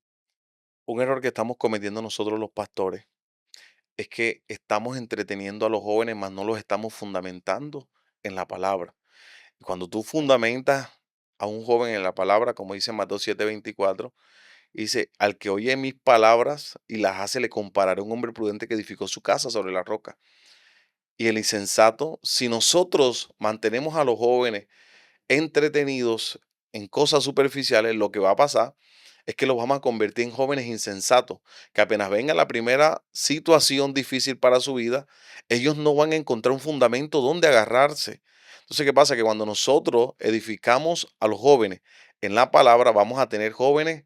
Un error que estamos cometiendo nosotros los pastores es que estamos entreteniendo a los jóvenes, mas no los estamos fundamentando en la palabra. Y cuando tú fundamentas a un joven en la palabra, como dice Mateo 7:24, dice, al que oye mis palabras y las hace, le compararé a un hombre prudente que edificó su casa sobre la roca. Y el insensato, si nosotros mantenemos a los jóvenes entretenidos en cosas superficiales, lo que va a pasar es que los vamos a convertir en jóvenes insensatos, que apenas venga la primera situación difícil para su vida, ellos no van a encontrar un fundamento donde agarrarse. Entonces, ¿qué pasa? Que cuando nosotros edificamos a los jóvenes en la palabra, vamos a tener jóvenes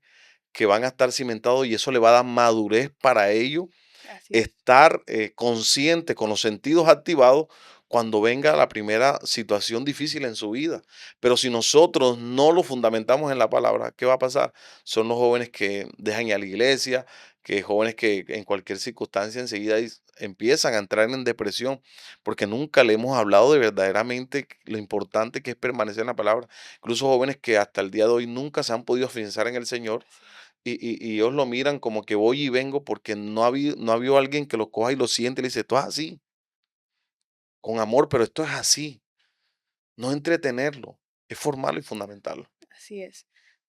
que van a estar cimentados y eso le va a dar madurez para ellos
Así es.
estar consciente con los sentidos activados cuando venga la primera situación difícil en su vida. Pero si nosotros no lo fundamentamos en la palabra, ¿qué va a pasar? Son los jóvenes que dejan ir a la iglesia, que jóvenes que en cualquier circunstancia enseguida empiezan a entrar en depresión porque nunca le hemos hablado de verdaderamente lo importante que es permanecer en la palabra. Incluso jóvenes que hasta el día de hoy nunca se han podido afianzar en el Señor
Así es.
y ellos lo miran como que voy y vengo porque no ha habido alguien que lo coja y lo siente y le dice, esto es así, con amor, pero esto es así, no entretenerlo, es formarlo y fundamentarlo.
Así es.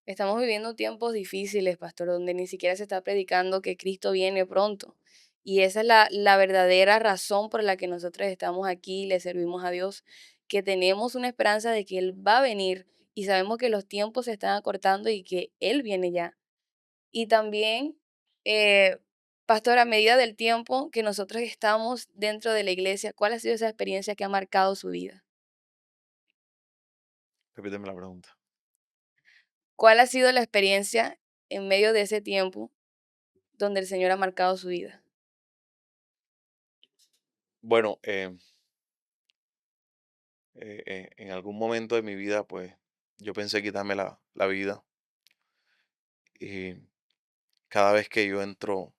Estamos viviendo tiempos difíciles, pastor, donde ni siquiera se está predicando que Cristo viene pronto. Y esa es la verdadera razón por la que nosotros estamos aquí y le servimos a Dios, que tenemos una esperanza de que Él va a venir y sabemos que los tiempos se están acortando y que Él viene ya. Y también, eh, pastor, a medida del tiempo que nosotros estamos dentro de la iglesia, ¿cuál ha sido esa experiencia que ha marcado su vida?
Repíteme la pregunta.
¿Cuál ha sido la experiencia en medio de ese tiempo donde el Señor ha marcado su vida?
Bueno, en algún momento de mi vida, pues yo pensé quitarme la vida y cada vez que yo entro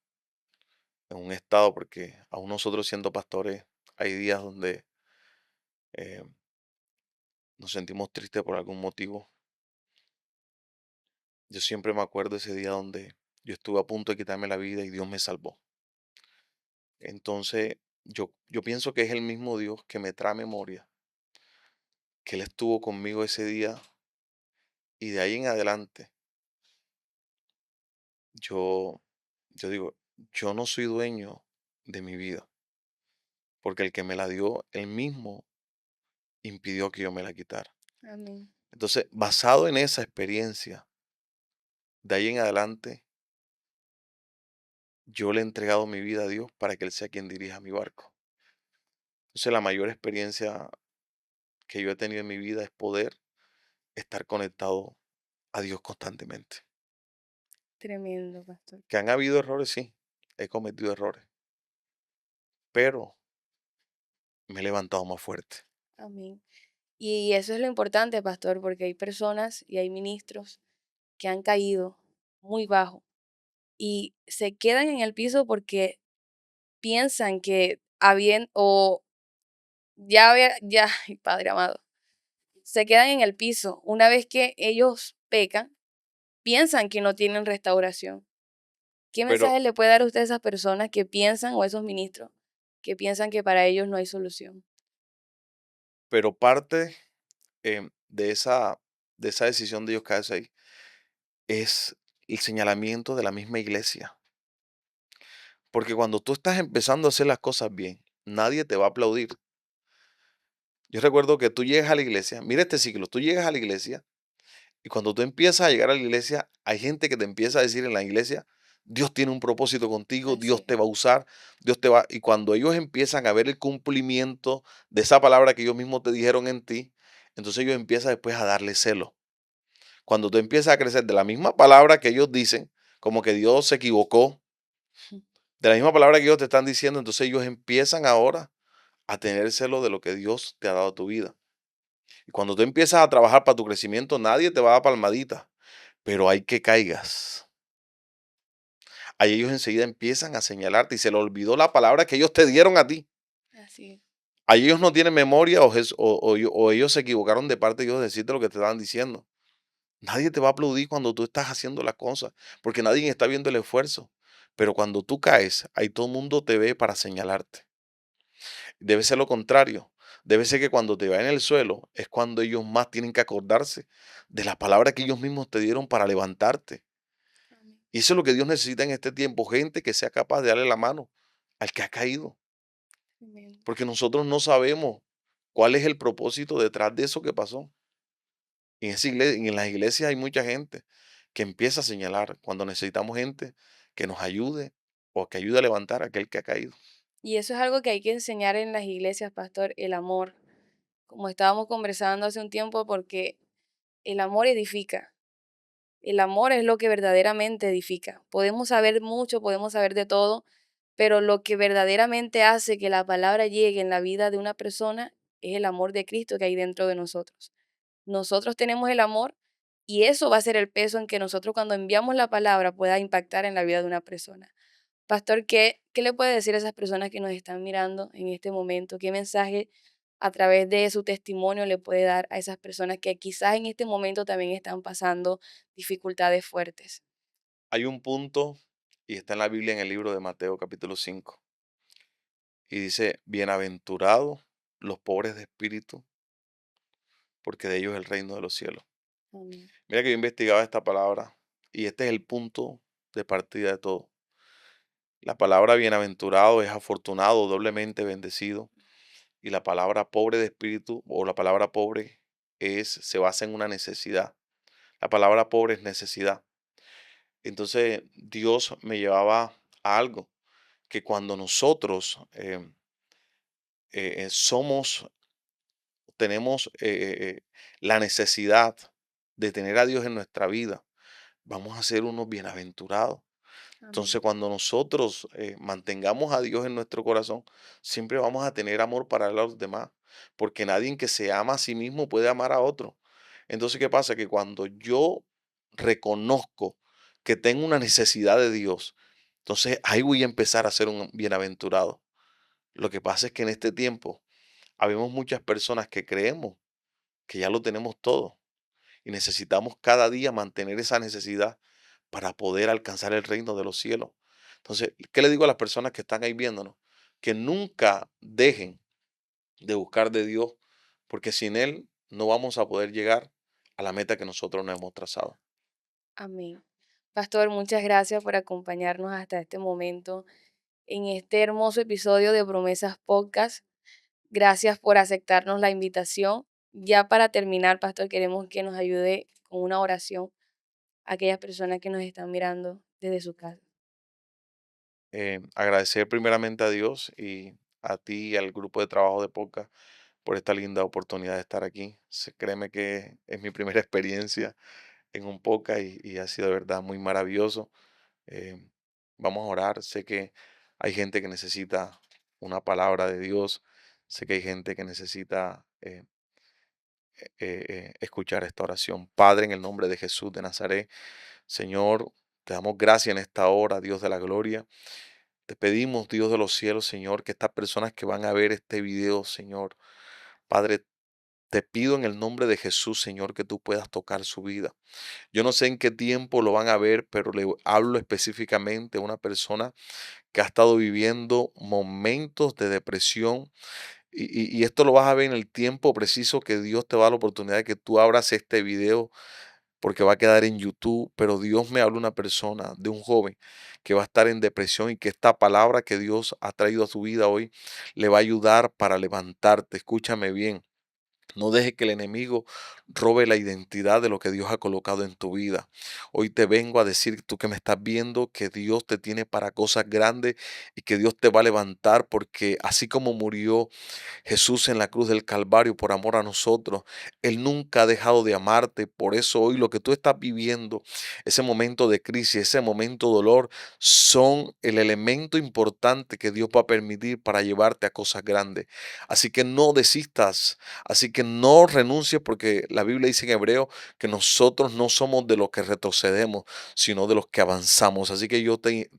en un estado, porque aún nosotros siendo pastores, hay días donde eh, nos sentimos tristes por algún motivo. Yo siempre me acuerdo ese día donde yo estuve a punto de quitarme la vida y Dios me salvó. Entonces, yo pienso que es el mismo Dios que me trae memoria, que Él estuvo conmigo ese día y de ahí en adelante, yo, yo digo, yo no soy dueño de mi vida, porque el que me la dio, Él mismo impidió que yo me la quitara.
Amén.
Entonces, basado en esa experiencia, de ahí en adelante, yo le he entregado mi vida a Dios para que Él sea quien dirija mi barco. Entonces, la mayor experiencia que yo he tenido en mi vida es poder estar conectado a Dios constantemente.
Tremendo, pastor.
Que han habido errores, sí, he cometido errores, pero me he levantado más fuerte.
Amén. Y eso es lo importante, pastor, porque hay personas y hay ministros que han caído muy bajo y se quedan en el piso porque piensan que habían o ya, ay, Padre amado, se quedan en el piso. Una vez que ellos pecan, piensan que no tienen restauración. ¿Qué
Pero,
mensaje le puede dar usted a esas personas que piensan o a esos ministros que piensan que para ellos no hay solución?
pero parte de esa decisión de ellos caerse ahí es el señalamiento de la misma iglesia. Porque cuando tú estás empezando a hacer las cosas bien, nadie te va a aplaudir. Yo recuerdo que tú llegas a la iglesia, mira este ciclo, tú llegas a la iglesia y cuando tú empiezas a llegar a la iglesia, hay gente que te empieza a decir en la iglesia, Dios tiene un propósito contigo,
Así
Dios
es.
te va a usar, Dios te va... Y cuando ellos empiezan a ver el cumplimiento de esa palabra que ellos mismos te dijeron en ti, entonces ellos empiezan después a darle celo. Cuando tú empiezas a crecer de la misma palabra que ellos dicen, como que Dios se equivocó, de la misma palabra que ellos te están diciendo, entonces ellos empiezan ahora a tener celo de lo que Dios te ha dado a tu vida. Y cuando tú empiezas a trabajar para tu crecimiento, nadie te va a dar palmadita, pero hay que caigas. Ahí ellos enseguida empiezan a señalarte y se le olvidó la palabra que ellos te dieron a ti.
Así es.
Ahí ellos no tienen memoria o ellos se equivocaron de parte de Dios de decirte lo que te estaban diciendo. Nadie te va a aplaudir cuando tú estás haciendo las cosas, porque nadie está viendo el esfuerzo. Pero cuando tú caes, ahí todo el mundo te ve para señalarte. Debe ser lo contrario. Debe ser que cuando te va en el suelo es cuando ellos más tienen que acordarse de las palabras que ellos mismos te dieron para levantarte.
Amén.
Y eso es lo que Dios necesita en este tiempo, gente que sea capaz de darle la mano al que ha caído,
Amén.
porque nosotros no sabemos cuál es el propósito detrás de eso que pasó. Y en esa iglesia, en las iglesias hay mucha gente que empieza a señalar cuando necesitamos gente que nos ayude o que ayude a levantar a aquel que ha caído.
Y eso es algo que hay que enseñar en las iglesias, pastor, el amor, como estábamos conversando hace un tiempo, porque el amor edifica. El amor es lo que verdaderamente edifica. Podemos saber mucho, podemos saber de todo, pero lo que verdaderamente hace que la palabra llegue en la vida de una persona es el amor de Cristo que hay dentro de nosotros. Nosotros tenemos el amor y eso va a ser el peso en que nosotros cuando enviamos la palabra pueda impactar en la vida de una persona. Pastor, ¿qué le puede decir a esas personas que nos están mirando en este momento? ¿Qué mensaje a través de su testimonio le puede dar a esas personas que quizás en este momento también están pasando dificultades fuertes?
Hay un punto, y está en la Biblia en el libro de Mateo capítulo 5 y dice, bienaventurados los pobres de espíritu, porque de ellos es el reino de los cielos.
Amén.
Mira que yo investigaba esta palabra y este es el punto de partida de todo. La palabra bienaventurado es afortunado, doblemente bendecido. Y la palabra pobre de espíritu o la palabra pobre se basa en una necesidad. La palabra pobre es necesidad. Entonces Dios me llevaba a algo, que cuando nosotros somos, tenemos la necesidad de tener a Dios en nuestra vida, vamos a ser unos bienaventurados. Entonces,
Amén.
cuando nosotros mantengamos a Dios en nuestro corazón, siempre vamos a tener amor para los demás, porque nadie que se ama a sí mismo puede amar a otro. Entonces, ¿qué pasa? Que cuando yo reconozco que tengo una necesidad de Dios, entonces ahí voy a empezar a ser un bienaventurado. Lo que pasa es que en este tiempo habemos muchas personas que creemos que ya lo tenemos todo y necesitamos cada día mantener esa necesidad para poder alcanzar el reino de los cielos. Entonces, ¿qué le digo a las personas que están ahí viéndonos? Que nunca dejen de buscar de Dios, porque sin Él no vamos a poder llegar a la meta que nosotros nos hemos trazado.
Amén. Pastor, muchas gracias por acompañarnos hasta este momento en este hermoso episodio de Promesas Podcast. Gracias por aceptarnos la invitación. Ya para terminar, Pastor, queremos que nos ayude con una oración a aquellas personas que nos están mirando desde su casa.
Agradecer primeramente a Dios y a ti y al grupo de trabajo de podcast por esta linda oportunidad de estar aquí. Créeme que es mi primera experiencia en un podcast y ha sido de verdad muy maravilloso. Eh, Vamos a orar. Sé que hay gente que necesita una palabra de Dios. Sé que hay gente que necesita escuchar esta oración. Padre, en el nombre de Jesús de Nazaret, Señor, te damos gracias en esta hora, Dios de la gloria. Te pedimos, Dios de los cielos, Señor, que estas personas que van a ver este video, Señor, Padre, te pido en el nombre de Jesús, Señor, que tú puedas tocar su vida. Yo no sé en qué tiempo lo van a ver, pero le hablo específicamente a una persona que ha estado viviendo momentos de depresión y esto lo vas a ver en el tiempo preciso que Dios te va a dar la oportunidad de que tú abras este video porque va a quedar en YouTube, pero Dios me habla una persona, de un joven que va a estar en depresión y que esta palabra que Dios ha traído a su vida hoy le va a ayudar para levantarte. Escúchame bien. No dejes que el enemigo robe la identidad de lo que Dios ha colocado en tu vida. Hoy te vengo a decir, tú que me estás viendo, que Dios te tiene para cosas grandes y que Dios te va a levantar porque así como murió Jesús en la cruz del Calvario por amor a nosotros, Él nunca ha dejado de amarte. Por eso hoy lo que tú estás viviendo, ese momento de crisis, ese momento de dolor, son el elemento importante que Dios va a permitir para llevarte a cosas grandes. Así que no desistas, así que no renuncies porque la Biblia dice en hebreo que nosotros no somos de los que retrocedemos, sino de los que avanzamos. Así que yo te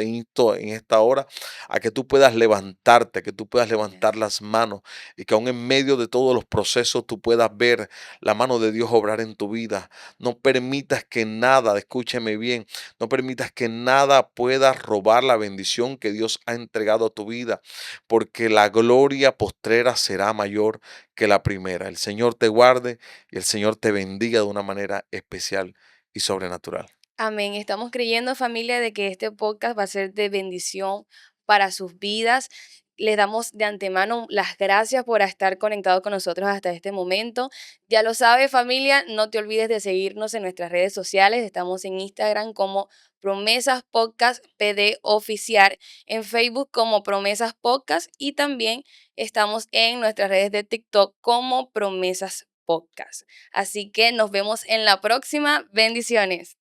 insto en esta hora a que tú puedas levantarte, a que tú puedas levantar
Yes.
las manos y que aún en medio de todos los procesos tú puedas ver la mano de Dios obrar en tu vida. No permitas que nada, escúcheme bien, no permitas que nada pueda robar la bendición que Dios ha entregado a tu vida, porque la gloria postrera será mayor que la primera. El Señor te guarde y el Señor te bendiga de una manera especial y sobrenatural.
Amén. Estamos creyendo, familia, de que este podcast va a ser de bendición para sus vidas. Les damos de antemano las gracias por estar conectados con nosotros hasta este momento. Ya lo sabes, familia, no te olvides de seguirnos en nuestras redes sociales. Estamos en Instagram como Promesas Podcast PD Oficial, en Facebook como Promesas Podcast y también estamos en nuestras redes de TikTok como Promesas Podcast. Así que nos vemos en la próxima. Bendiciones.